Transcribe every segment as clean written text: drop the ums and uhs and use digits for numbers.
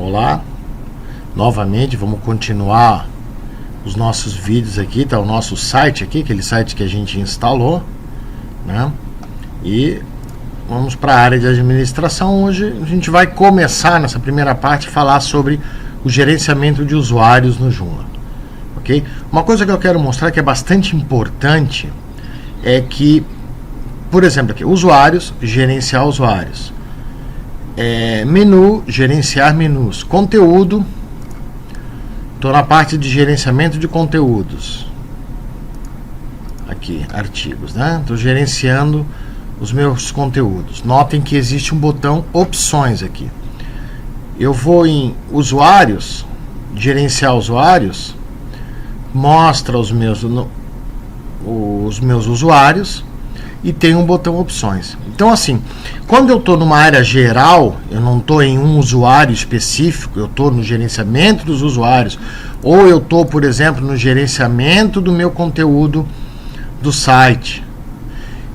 Olá, novamente vamos continuar os nossos vídeos aqui, tá o nosso site aqui, aquele site que a gente instalou, né? E vamos para a área de administração. Hoje a gente vai começar nessa primeira parte a falar sobre o gerenciamento de usuários no Joomla, ok? Uma coisa que eu quero mostrar que é bastante importante é que, por exemplo, aqui, usuários, gerenciar usuários, menu, gerenciar menus, conteúdo, estou na parte de gerenciamento de conteúdos, aqui, artigos, né? Estou gerenciando os meus conteúdos. Notem que existe um botão opções aqui. Eu vou em usuários, gerenciar usuários, mostra os meus usuários e tem um botão opções. Então, assim, quando eu estou numa área geral, eu não estou em um usuário específico, eu estou no gerenciamento dos usuários, ou eu estou, por exemplo, no gerenciamento do meu conteúdo do site.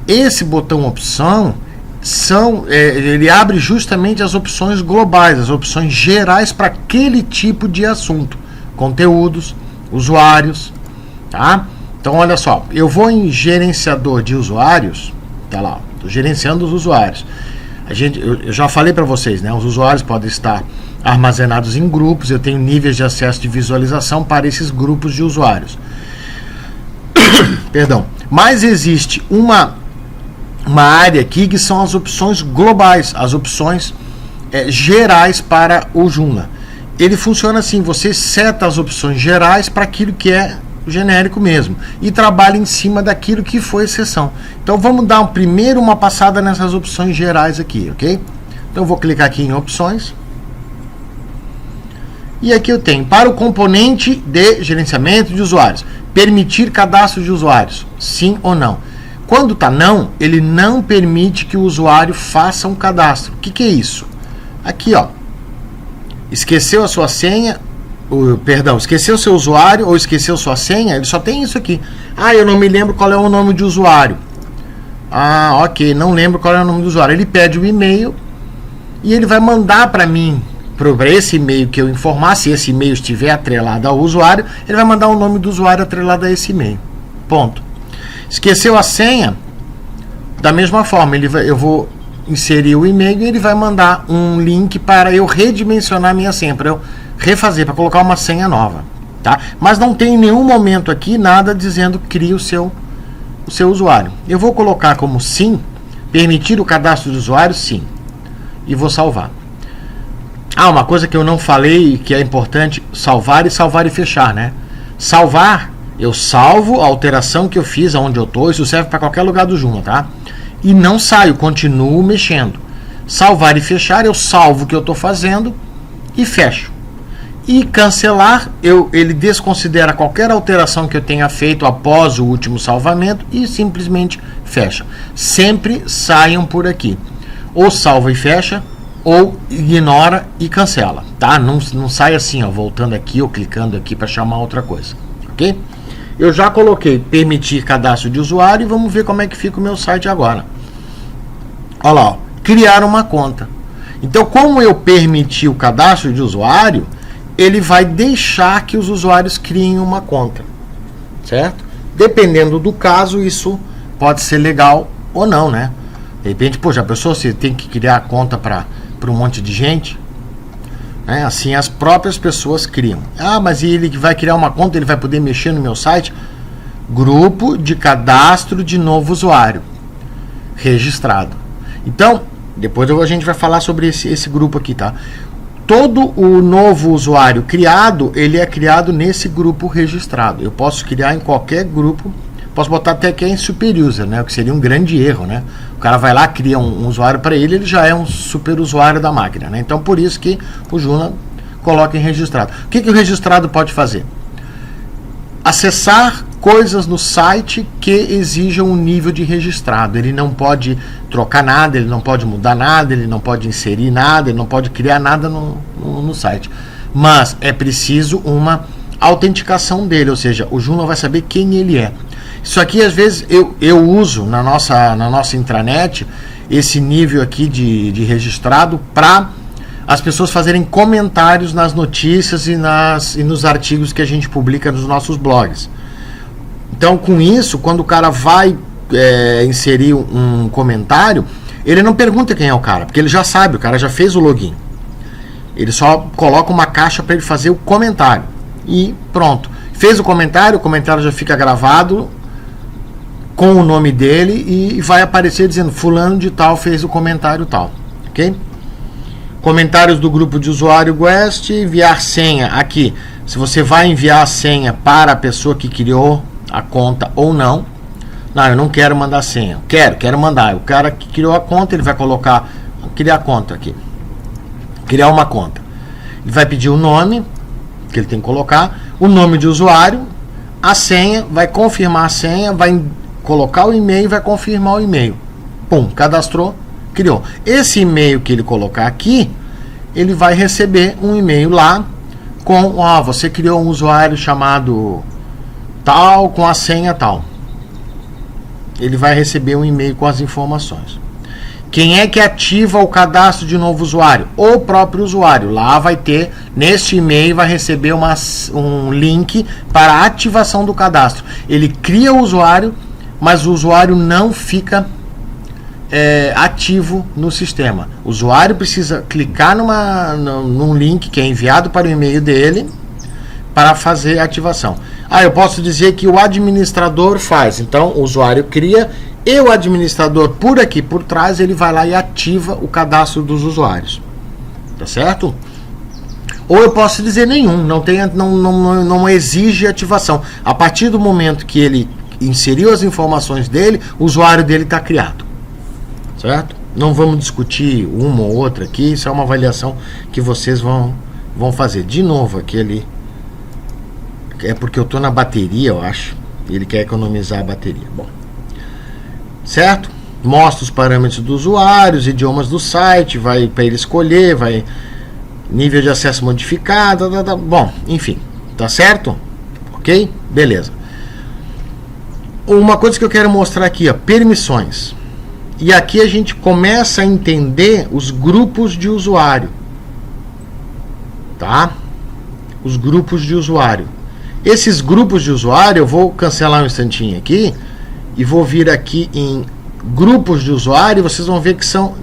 Esse botão opção ele abre justamente as opções globais, as opções gerais para aquele tipo de assunto, conteúdos, usuários, tá? Então, olha só, eu vou em gerenciador de usuários, tá lá, estou gerenciando os usuários. Eu já falei para vocês, né? Os usuários podem estar armazenados em grupos, eu tenho níveis de acesso de visualização para esses grupos de usuários. Perdão. Mas existe uma área aqui que são as opções globais, as opções gerais para o Joomla. Ele funciona assim, você seta as opções gerais para aquilo que é genérico mesmo e trabalha em cima daquilo que foi exceção. Então vamos dar primeiro uma passada nessas opções gerais aqui, ok? Então eu vou clicar aqui em opções e aqui eu tenho para o componente de gerenciamento de usuários, permitir cadastro de usuários, sim ou não. Quando está não, ele não permite que o usuário faça um cadastro. O que é isso? Aqui, ó, esqueceu a sua senha, esqueceu seu usuário ou esqueceu sua senha, ele só tem isso aqui. Ah, eu não me lembro qual é o nome de usuário. Ah, ok, não lembro qual é o nome do usuário. Ele pede o e-mail e ele vai mandar para mim, para esse e-mail que eu informar, se esse e-mail estiver atrelado ao usuário, ele vai mandar o nome do usuário atrelado a esse e-mail. Ponto. Esqueceu a senha, da mesma forma, eu vou inserir o e-mail e ele vai mandar um link para eu redimensionar a minha senha, para eu refazer, para colocar uma senha nova, tá? Mas não tem em nenhum momento aqui nada dizendo crie o seu usuário. Eu vou colocar como sim, permitir o cadastro de usuário, sim, e vou salvar. Ah, uma coisa que eu não falei que é importante, salvar e fechar, né? Salvar, eu salvo a alteração que eu fiz aonde eu estou, isso serve para qualquer lugar do Joomla, tá? E não saio, continuo mexendo. Salvar e fechar, eu salvo o que eu estou fazendo e fecho. E cancelar, ele desconsidera qualquer alteração que eu tenha feito após o último salvamento e simplesmente fecha. Sempre saiam por aqui. Ou salva e fecha, ou ignora e cancela, tá? Não sai assim, ó, voltando aqui ou clicando aqui para chamar outra coisa, ok? Eu já coloquei permitir cadastro de usuário e vamos ver como é que fica o meu site agora. Olha lá, ó, criar uma conta. Então, como eu permiti o cadastro de usuário, ele vai deixar que os usuários criem uma conta, certo? Dependendo do caso, isso pode ser legal ou não, né? De repente, poxa, a pessoa se tem que criar conta para um monte de gente, né? Assim as próprias pessoas criam. Ah, mas ele vai criar uma conta, ele vai poder mexer no meu site? Grupo de cadastro de novo usuário registrado. Então, depois a gente vai falar sobre esse grupo aqui, tá? Todo o novo usuário criado, ele é criado nesse grupo registrado. Eu posso criar em qualquer grupo, posso botar até que é em super user, né? O que seria um grande erro, né? O cara vai lá, cria um usuário para ele já é um super usuário da máquina, né? Então, por isso que o Joomla coloca em registrado. O que o registrado pode fazer? Acessar coisas no site que exijam um nível de registrado. Ele não pode trocar nada, ele não pode mudar nada, ele não pode inserir nada, ele não pode criar nada no site. Mas é preciso uma autenticação dele, ou seja, o Joomla vai saber quem ele é. Isso aqui, às vezes, eu uso na nossa intranet esse nível aqui de registrado para as pessoas fazerem comentários nas notícias e nos artigos que a gente publica nos nossos blogs. Então, com isso, quando o cara vai inserir um comentário, ele não pergunta quem é o cara, porque ele já sabe, o cara já fez o login. Ele só coloca uma caixa para ele fazer o comentário. E pronto. Fez o comentário já fica gravado com o nome dele e vai aparecer dizendo fulano de tal fez o comentário tal. Ok? Comentários do grupo de usuário Guest, enviar senha aqui. Se você vai enviar a senha para a pessoa que criou a conta ou não. Não, eu não quero mandar senha. Quero mandar. O cara que criou a conta, ele vai colocar, criar conta aqui. Criar uma conta. Ele vai pedir o nome, que ele tem que colocar, o nome de usuário, a senha, vai confirmar a senha, vai colocar o e-mail, vai confirmar o e-mail. Pum, cadastrou, criou. Esse e-mail que ele colocar aqui, ele vai receber um e-mail lá com, você criou um usuário chamado tal, com a senha tal. Ele vai receber um e-mail com as informações. Quem é que ativa o cadastro de novo usuário? O próprio usuário. Lá vai ter, neste e-mail, vai receber um link para a ativação do cadastro. Ele cria o usuário, mas o usuário não fica ativo no sistema. O usuário precisa clicar num link que é enviado para o e-mail dele para fazer a ativação. Eu posso dizer que o administrador faz. Então, o usuário cria e o administrador, por aqui, por trás, ele vai lá e ativa o cadastro dos usuários. Tá certo? Ou eu posso dizer nenhum, não exige ativação. A partir do momento que ele inseriu as informações dele, o usuário dele está criado. Certo? Não vamos discutir uma ou outra aqui, isso é uma avaliação que vocês vão fazer. De novo, aquele... É porque eu estou na bateria, eu acho. Ele quer economizar a bateria. Bom. Certo? Mostra os parâmetros dos usuários, idiomas do site, vai para ele escolher, vai nível de acesso modificado, bom, enfim, tá certo? Ok? Beleza. Uma coisa que eu quero mostrar aqui, permissões. E aqui a gente começa a entender os grupos de usuário. Tá? Os grupos de usuário. Esses grupos de usuário, eu vou cancelar um instantinho aqui e vou vir aqui em grupos de usuário e vocês vão ver que são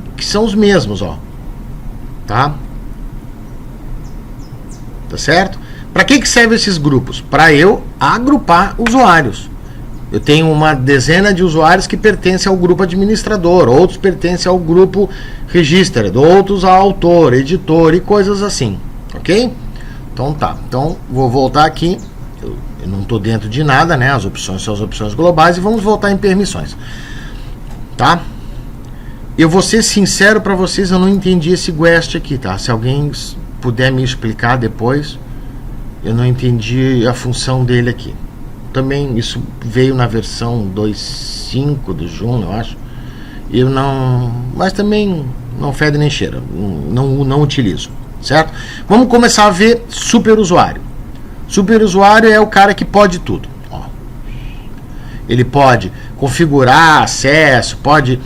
os mesmos, ó. Tá? Tá certo? Para que servem esses grupos? Para eu agrupar usuários. Eu tenho uma dezena de usuários que pertencem ao grupo administrador, outros pertencem ao grupo register, outros ao autor, editor e coisas assim. Ok? Então tá. Então vou voltar aqui. Eu não estou dentro de nada, né? As opções são as opções globais e vamos voltar em permissões. Tá? Eu vou ser sincero para vocês, eu não entendi esse Guest aqui, tá? Se alguém puder me explicar depois, eu não entendi a função dele aqui. Também isso veio na versão 2.5 do Joom, eu acho. Eu não... Mas também não fede nem cheira. Não utilizo. Certo? Vamos começar a ver superusuário. Superusuário é o cara que pode tudo. Ó. Ele pode configurar acesso, pode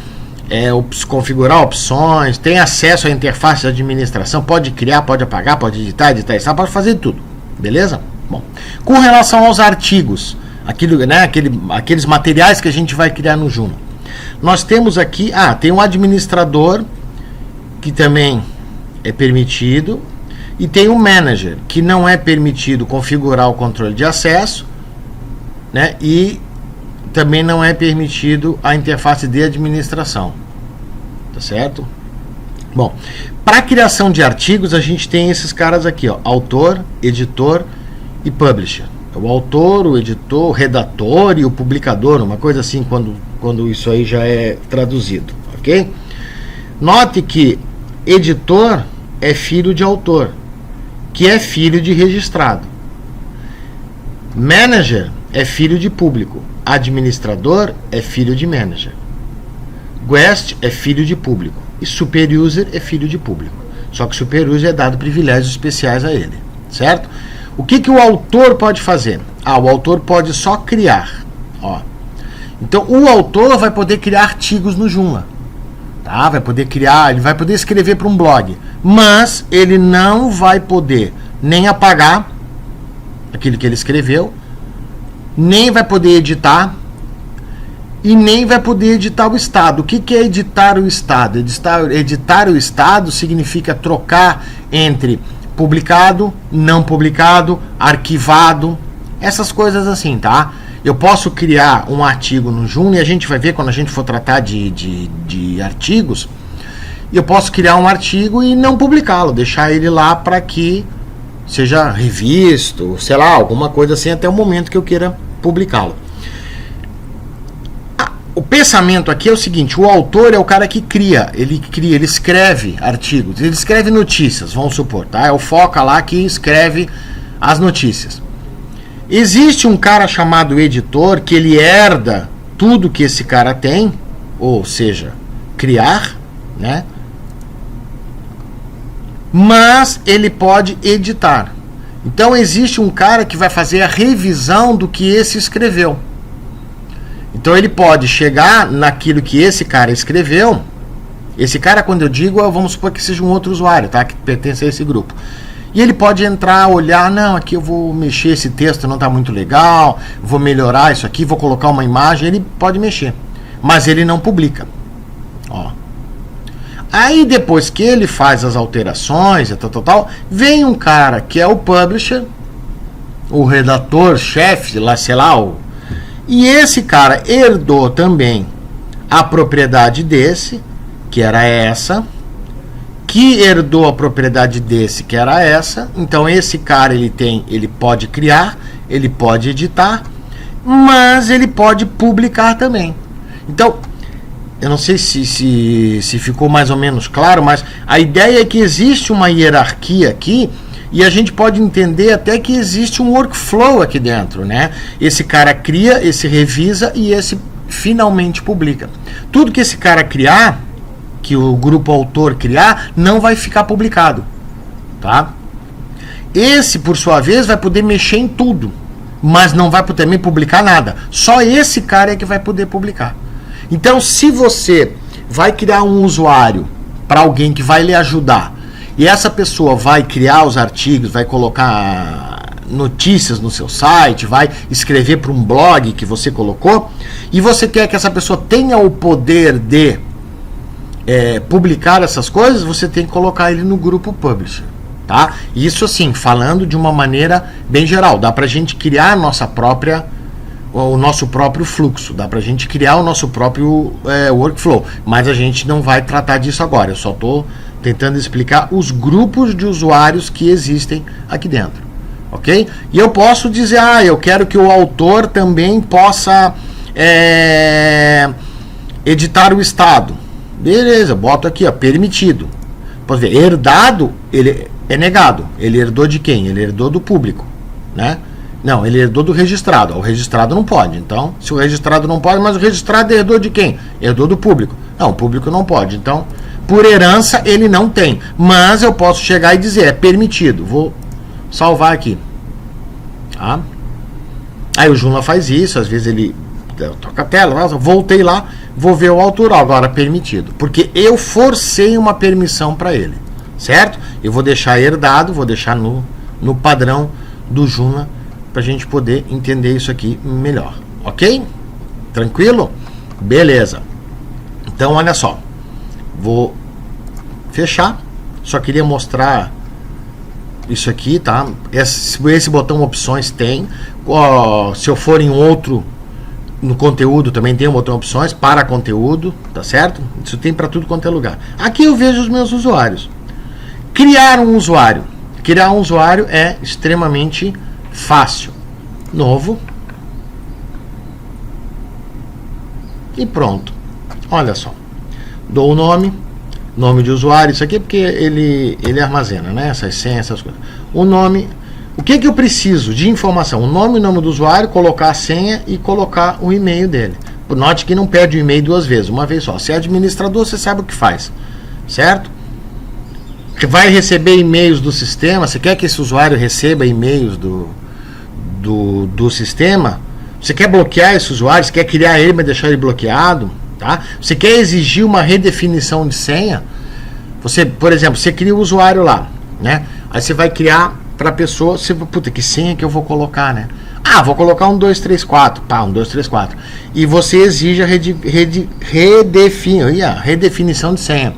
configurar opções, tem acesso à interface de administração, pode criar, pode apagar, pode editar, pode fazer tudo. Beleza? Bom, com relação aos artigos, aqueles materiais que a gente vai criar no Joom, nós temos aqui, tem um administrador que também é permitido e tem um manager que não é permitido configurar o controle de acesso, né? E também não é permitido a interface de administração, tá certo? Bom, para criação de artigos a gente tem esses caras aqui, ó, autor, editor e publisher. O autor, o editor, o redator e o publicador, uma coisa assim, quando isso aí já é traduzido, ok? Note que editor é filho de autor, que é filho de registrado. Manager é filho de público. Administrador é filho de manager. Guest é filho de público. E superuser é filho de público. Só que superuser é dado privilégios especiais a ele. Certo? O que o autor pode fazer? O autor pode só criar. Ó. Então, o autor vai poder criar artigos no Joomla. Tá? Vai poder criar, ele vai poder escrever para um blog, mas ele não vai poder nem apagar aquilo que ele escreveu, nem vai poder editar e nem vai poder editar o estado. O que é editar o estado? Editar o estado significa trocar entre publicado, não publicado, arquivado, essas coisas assim, tá? Eu posso criar um artigo no Joomla e a gente vai ver quando a gente for tratar de artigos. Eu posso criar um artigo e não publicá-lo, deixar ele lá para que seja revisto, sei lá, alguma coisa assim, até o momento que eu queira publicá-lo. O pensamento aqui é o seguinte: o autor é o cara que cria, ele escreve artigos, ele escreve notícias, vamos supor, tá? É o Foca lá que escreve as notícias. Existe um cara chamado editor que ele herda tudo que esse cara tem, ou seja, criar, né? Mas ele pode editar. Então existe um cara que vai fazer a revisão do que esse escreveu. Então ele pode chegar naquilo que esse cara escreveu. Esse cara, quando eu digo, vamos supor que seja um outro usuário, tá? Que pertence a esse grupo. E ele pode entrar, olhar, não, aqui eu vou mexer, esse texto não está muito legal, vou melhorar isso aqui, vou colocar uma imagem, ele pode mexer. Mas ele não publica. Ó. Aí depois que ele faz as alterações, tal, vem um cara que é o publisher, o redator, chefe, lá, sei lá, e esse cara herdou também a propriedade desse, que era essa, que herdou a propriedade desse, que era essa. Então esse cara ele pode criar, ele pode editar, mas ele pode publicar também. Então, eu não sei se ficou mais ou menos claro, mas a ideia é que existe uma hierarquia aqui e a gente pode entender até que existe um workflow aqui dentro, né? Esse cara cria, esse revisa e esse finalmente publica. Tudo que esse cara criar, que o grupo autor criar, não vai ficar publicado, tá? Esse, por sua vez, vai poder mexer em tudo, mas não vai também publicar nada. Só esse cara é que vai poder publicar. Então, se você vai criar um usuário para alguém que vai lhe ajudar, e essa pessoa vai criar os artigos, vai colocar notícias no seu site, vai escrever para um blog que você colocou, e você quer que essa pessoa tenha o poder de publicar essas coisas, você tem que colocar ele no grupo publisher, tá? Isso assim, falando de uma maneira bem geral, dá pra gente criar o nosso próprio fluxo, dá pra gente criar o nosso próprio workflow, mas a gente não vai tratar disso agora, eu só tô tentando explicar os grupos de usuários que existem aqui dentro, ok? E eu posso dizer, eu quero que o autor também possa editar o estado. Beleza, boto aqui, permitido. Pode ver, herdado, ele é negado. Ele herdou de quem? Ele herdou do público, né? Não, ele herdou do registrado. O registrado não pode. Então, se o registrado não pode, mas o registrado herdou de quem? Herdou do público. Não, o público não pode. Então, por herança, ele não tem. Mas eu posso chegar e dizer, é permitido. Vou salvar aqui. Tá? Aí o Joomla faz isso, às vezes ele toca a tela, voltei lá, vou ver o autoral, agora permitido, porque eu forcei uma permissão para ele, certo? Eu vou deixar herdado, vou deixar no padrão do Joomla, para a gente poder entender isso aqui melhor, ok? Tranquilo? Beleza. Então, olha só, vou fechar, só queria mostrar isso aqui, tá? Esse botão opções tem, se eu for em outro, no conteúdo também tem um botão opções para conteúdo, tá certo? Isso tem para tudo quanto é lugar. Aqui eu vejo os meus usuários. Criar um usuário é extremamente fácil. Novo. E pronto. Olha só. Dou o nome de usuário, isso aqui é porque ele armazena, né? Essas senhas, essas coisas. O nome. O que eu preciso de informação? O nome do usuário, colocar a senha e colocar o e-mail dele. Note que não perde o e-mail duas vezes, uma vez só. Se é administrador, você sabe o que faz, certo? Vai receber e-mails do sistema. Você quer que esse usuário receba e-mails do sistema? Você quer bloquear esse usuário? Você quer criar ele, mas deixar ele bloqueado? Tá? Você quer exigir uma redefinição de senha? Você, por exemplo, você cria o usuário lá, né? Aí você vai criar para a pessoa, você, puta, que senha que eu vou colocar, né? Ah, vou colocar 1, 2, 3, 4. Pá, 1, 2, 3, 4. E você exige a redefinição de senha.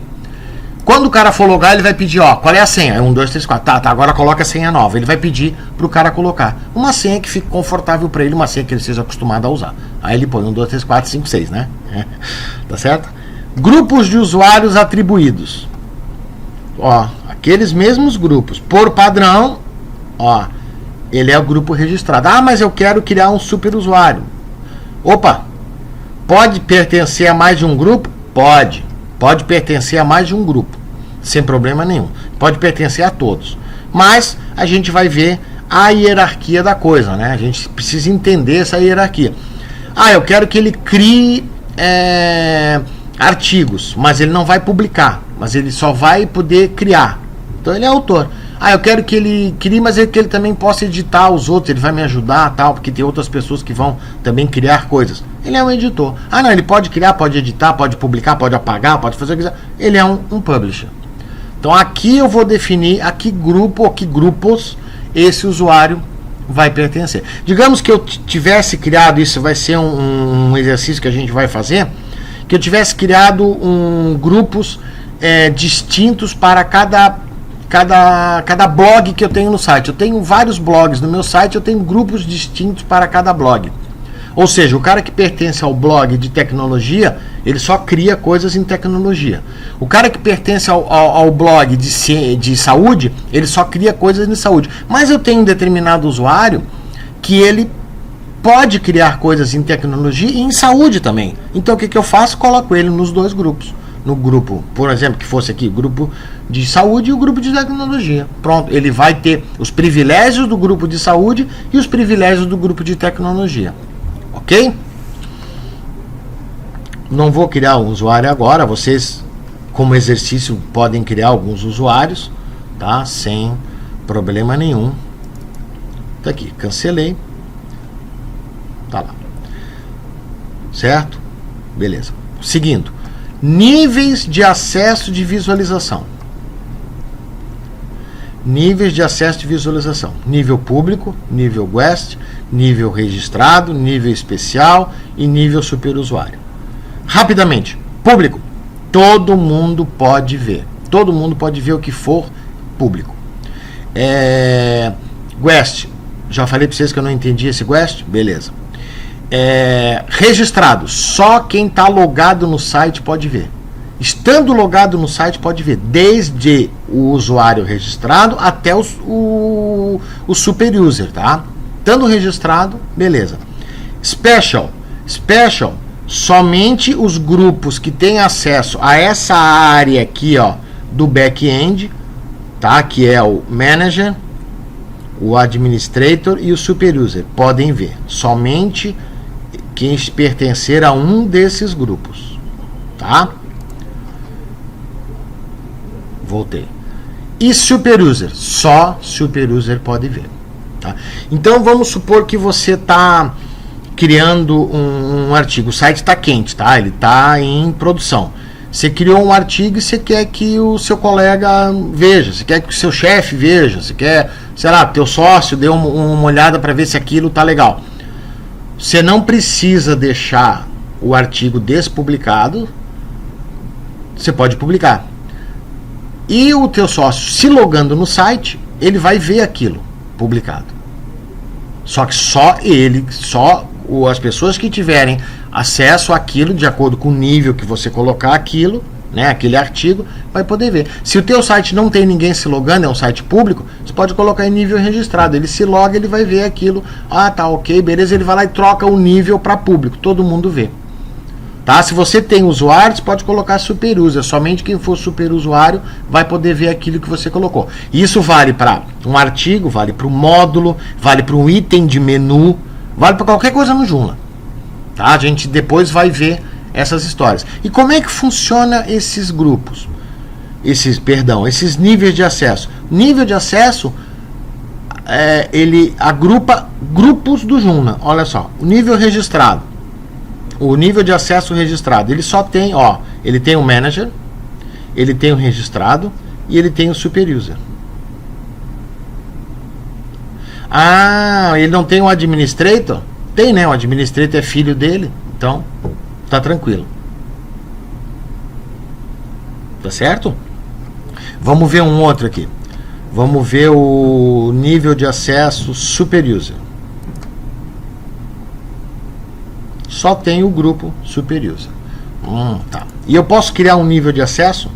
Quando o cara for logar, ele vai pedir, ó, qual é a senha? 1, 2, 3, 4. Tá, agora coloca a senha nova. Ele vai pedir pro cara colocar uma senha que fique confortável para ele, uma senha que ele seja acostumado a usar. Aí ele põe 1, 2, 3, 4, 5, 6, né? Tá certo? Grupos de usuários atribuídos. Ó, aqueles mesmos grupos. Por padrão, ó, ele é o grupo registrado. Ah, mas eu quero criar um super usuário. Opa, pode pertencer a mais de um grupo? Pode. Pode pertencer a mais de um grupo. Sem problema nenhum. Pode pertencer a todos. Mas a gente vai ver a hierarquia da coisa, né? A gente precisa entender essa hierarquia. Ah, eu quero que ele crie artigos, mas ele não vai publicar. Mas ele só vai poder criar. Então ele é autor. Ah, eu quero que ele crie, mas que ele também possa editar os outros. Ele vai me ajudar, tal, porque tem outras pessoas que vão também criar coisas. Ele é um editor. Ah, não, ele pode criar, pode editar, pode publicar, pode apagar, pode fazer o que quiser. Ele é um publisher. Então aqui eu vou definir a que grupo ou que grupos esse usuário vai pertencer. Digamos que eu tivesse criado, isso vai ser um exercício que a gente vai fazer, que eu tivesse criado grupos distintos para cada blog que eu tenho no site. Eu tenho vários blogs no meu site, eu tenho grupos distintos para cada blog. Ou seja, o cara que pertence ao blog de tecnologia, ele só cria coisas em tecnologia. O cara que pertence ao blog de saúde, ele só cria coisas em saúde. Mas eu tenho um determinado usuário que ele pode criar coisas em tecnologia e em saúde também. Então o que eu faço? Coloco ele nos dois grupos. No grupo, por exemplo, que fosse aqui, grupo de saúde e o grupo de tecnologia. Pronto, ele vai ter os privilégios do grupo de saúde e os privilégios do grupo de tecnologia. Ok? Não vou criar um usuário agora. Vocês, como exercício, podem criar alguns usuários, tá? Sem problema nenhum. Tá aqui, cancelei. Tá lá. Certo? Beleza. Seguindo. Níveis de acesso de visualização. Níveis de acesso de visualização. Nível público, nível guest, nível registrado, nível especial e nível superusuário. Rapidamente. Público. Todo mundo pode ver. Todo mundo pode ver o que for público. Guest. Já falei para vocês que eu não entendi esse guest? Beleza. Registrado. Só quem está logado no site pode ver. Estando logado no site pode ver. Desde o usuário registrado até o super user, tá? Estando registrado, beleza. Special. Special. Somente os grupos que têm acesso a essa área aqui, ó, do back-end, tá? Que é o manager, o administrator e o super user. Podem ver. Somente quem pertencer a um desses grupos, tá? Voltei. E super user, só super user pode ver, tá? Então vamos supor que você está criando um artigo, o site está quente, tá? Ele está em produção. Você criou um artigo e você quer que o seu colega veja, você quer que o seu chefe veja, você quer, sei lá, teu sócio dê uma olhada para ver se aquilo tá legal. Você não precisa deixar o artigo despublicado, você pode publicar. E o teu sócio, se logando no site, ele vai ver aquilo publicado. Só que só ele, só as pessoas que tiverem acesso àquilo, de acordo com o nível que você colocar aquilo, né, aquele artigo, vai poder ver. Se o teu site não tem ninguém se logando, é um site público, você pode colocar em nível registrado. Ele se loga, ele vai ver aquilo. Ah, tá, ok, beleza. Ele vai lá e troca o nível para público. Todo mundo vê. Tá? Se você tem usuários, pode colocar super user. Somente quem for super usuário vai poder ver aquilo que você colocou. Isso vale para um artigo, vale para um módulo, vale para um item de menu, vale para qualquer coisa no Joomla. Tá? A gente depois vai ver essas histórias. E como é que funciona esses grupos? Esses níveis de acesso. Nível de acesso, ele agrupa grupos do Joomla. Olha só, o nível registrado. o nível de acesso registrado, ele só tem, ó, ele tem o manager, ele tem o registrado e ele tem o super user. Ah, ele não tem o administrator? Tem, né? O administrator é filho dele, então tá tranquilo. Tá certo? Vamos ver um outro aqui. Vamos ver o nível de acesso super user. Só tem o grupo super user. Tá. E eu posso criar um nível de acesso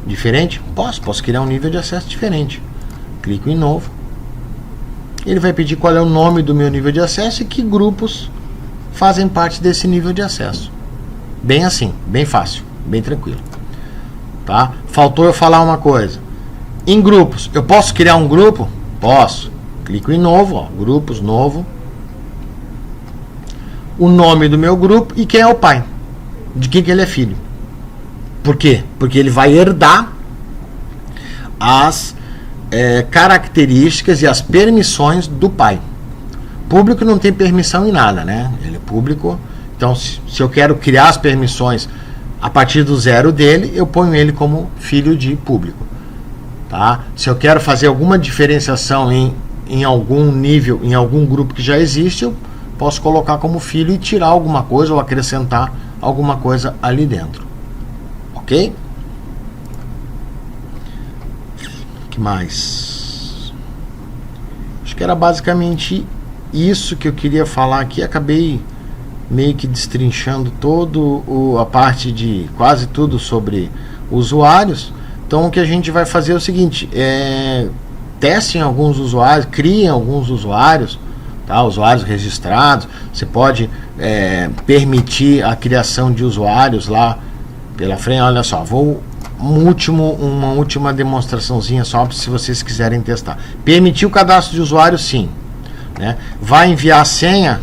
diferente? Posso criar um nível de acesso diferente. Clico em novo. Ele vai pedir qual é o nome do meu nível de acesso e que grupos fazem parte desse nível de acesso. Bem assim, bem fácil, bem tranquilo. Tá? Faltou eu falar uma coisa. Em grupos, eu posso criar um grupo? Posso. Clico em novo, ó, grupos, novo. O nome do meu grupo e quem é o pai. De quem que ele é filho. Por quê? Porque ele vai herdar as características e as permissões do pai. Público não tem permissão em nada, né? Ele é público. Então, se eu quero criar as permissões a partir do zero dele, eu ponho ele como filho de público. Tá? Se eu quero fazer alguma diferenciação em algum nível, em algum grupo que já existe, eu posso colocar como filho e tirar alguma coisa ou acrescentar alguma coisa ali dentro. Ok? O que mais? Acho que era basicamente isso que eu queria falar aqui. Acabei meio que destrinchando a parte de quase tudo sobre usuários. Então o que a gente vai fazer é o seguinte, testem alguns usuários, criem alguns usuários, tá? Usuários registrados. Você pode permitir a criação de usuários lá pela frente. Olha só, uma última demonstraçãozinha só se vocês quiserem testar. Permitir o cadastro de usuário, sim, né? Vai enviar a senha?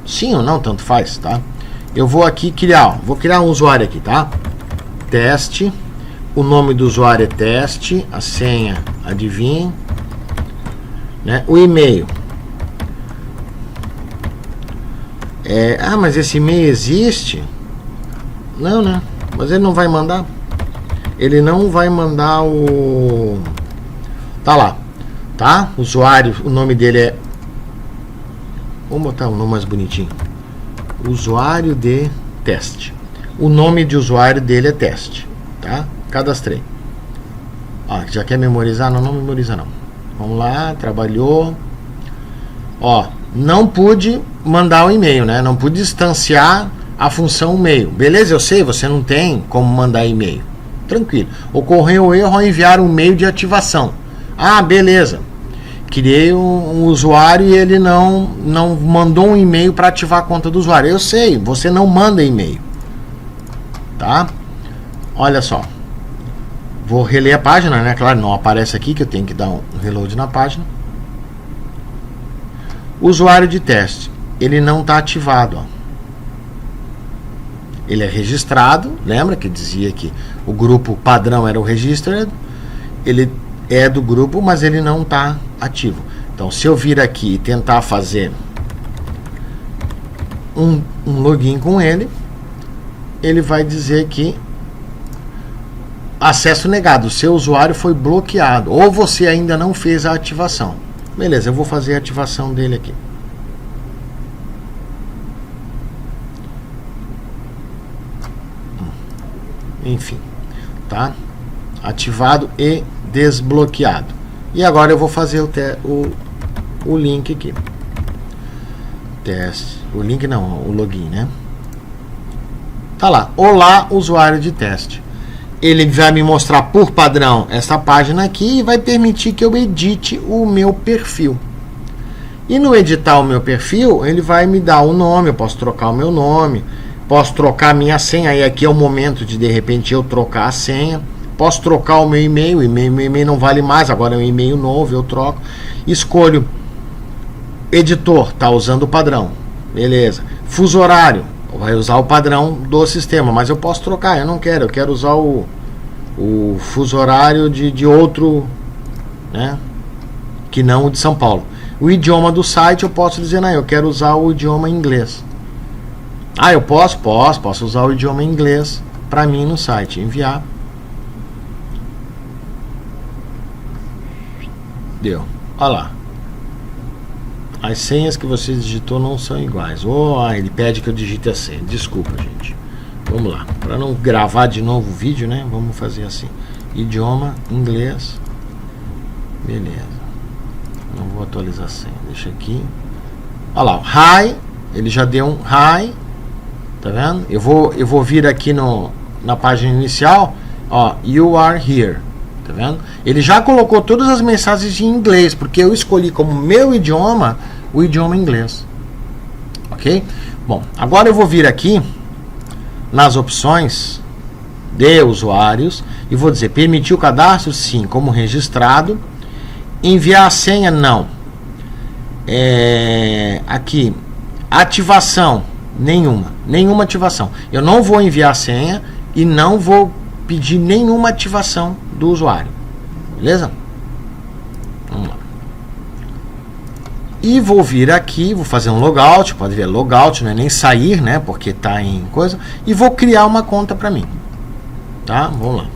Sim ou não, tanto faz, tá? Eu vou aqui vou criar um usuário aqui, tá? Teste. O nome do usuário é teste, a senha, adivinhem, né? O e-mail. Mas esse e-mail existe? Não, né? Mas ele não vai mandar. Ele não vai mandar o... Tá lá, tá? Usuário, o nome dele é... Vamos botar um nome mais bonitinho. Usuário de teste. O nome de usuário dele é teste, tá? Cadastrei. Já quer memorizar? Não memoriza não. Vamos lá, trabalhou. Não pude mandar o e-mail, né? Não pude instanciar a função e-mail. Beleza, eu sei, você não tem como mandar e-mail. Tranquilo. Ocorreu o erro ao enviar um e-mail de ativação. Beleza. Criei um usuário e ele não mandou um e-mail para ativar a conta do usuário. Eu sei, você não manda e-mail. Tá? Olha só. Vou reler a página, né? Claro, não aparece aqui que eu tenho que dar um reload na página. Usuário de teste. Ele não está ativado, ó. Ele é registrado. Lembra que dizia que o grupo padrão era o registered? Ele é do grupo, mas ele não está ativo. Então, se eu vir aqui e tentar fazer um login com ele, ele vai dizer que acesso negado, o seu usuário foi bloqueado, ou você ainda não fez a ativação. Beleza, eu vou fazer a ativação dele aqui. Enfim, tá? Ativado e desbloqueado. E agora eu vou fazer o link aqui. Teste. O link não, o login, né? Tá lá. Olá, usuário de teste. Ele vai me mostrar por padrão essa página aqui e vai permitir que eu edite o meu perfil. E no editar o meu perfil, ele vai me dar o nome, eu posso trocar o meu nome, posso trocar a minha senha, aí aqui é o momento de repente eu trocar a senha. Posso trocar o meu e-mail, meu e-mail não vale mais, agora é um e-mail novo, eu troco. Escolho editor, tá usando o padrão, beleza. Fuso horário, vai usar o padrão do sistema, mas eu posso trocar, eu não quero, eu quero usar o fuso horário de outro, né, que não o de São Paulo. O idioma do site eu posso dizer, não, eu quero usar o idioma inglês. Ah, eu posso usar o idioma inglês para mim no site, enviar. Deu. Olha lá. As senhas que você digitou não são iguais. Ele pede que eu digite a senha. Desculpa, gente. Vamos lá. Para não gravar de novo o vídeo, né? Vamos fazer assim. Idioma inglês. Beleza. Não vou atualizar a senha. Deixa aqui. Olha lá. Hi. Ele já deu um hi. Tá vendo? Eu vou vir aqui na página inicial. Ó, you are here. Tá vendo? Ele já colocou todas as mensagens em inglês, porque eu escolhi como meu idioma o idioma inglês. Ok? Bom, agora eu vou vir aqui nas opções de usuários e vou dizer permitir o cadastro? Sim, como registrado. Enviar a senha? Não. Aqui, ativação? Nenhuma ativação. Eu não vou enviar a senha e não vou pedir nenhuma ativação do usuário. Beleza? Vamos lá. E vou vir aqui, vou fazer um logout, pode ver logout, não é nem sair, né, porque tá em coisa, e vou criar uma conta para mim. Tá? Vamos lá.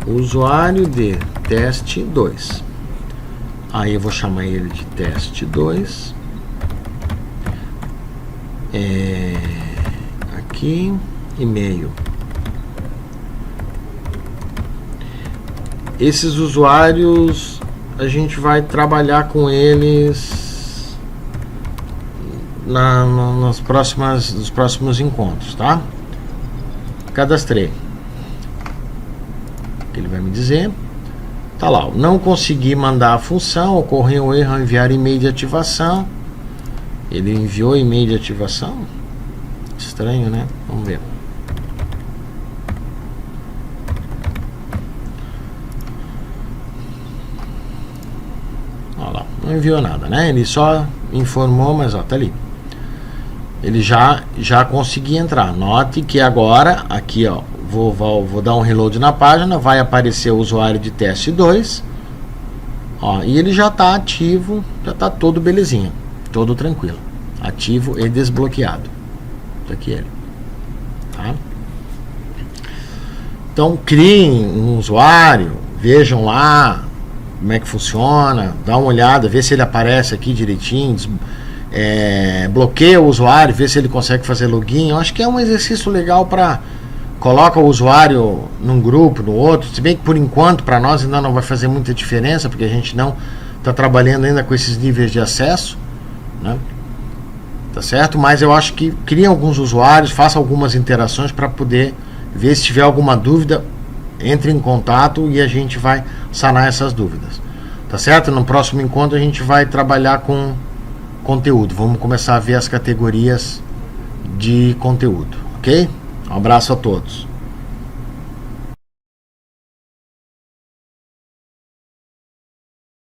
Usuário de teste 2. Aí eu vou chamar ele de teste 2. Aqui, e-mail. Esses usuários a gente vai trabalhar com eles nos próximos encontros, tá? Cadastrei. Ele vai me dizer. Tá lá, não consegui mandar a função, ocorreu um erro ao enviar e-mail de ativação. Ele enviou e-mail de ativação? Estranho, né? Vamos ver. Olha lá, não enviou nada, né? Ele só informou, mas ó, tá ali. Ele já consegui entrar. Note que agora, aqui ó, vou dar um reload na página, vai aparecer o usuário de teste 2. Ó, e ele já está ativo, já está todo belezinha, todo tranquilo. Ativo e desbloqueado. Tá aqui ele. Tá? Então criem um usuário, vejam lá como é que funciona, dá uma olhada, vê se ele aparece aqui direitinho, bloqueia o usuário, vê se ele consegue fazer login. Eu acho que é um exercício legal para coloca o usuário num grupo, no outro, se bem que por enquanto para nós ainda não vai fazer muita diferença, porque a gente não está trabalhando ainda com esses níveis de acesso, né? Tá certo? Mas eu acho que cria alguns usuários, faça algumas interações para poder ver se tiver alguma dúvida, entre em contato e a gente vai sanar essas dúvidas. Tá certo? No próximo encontro a gente vai trabalhar com conteúdo. Vamos começar a ver as categorias de conteúdo, ok? Um abraço a todos.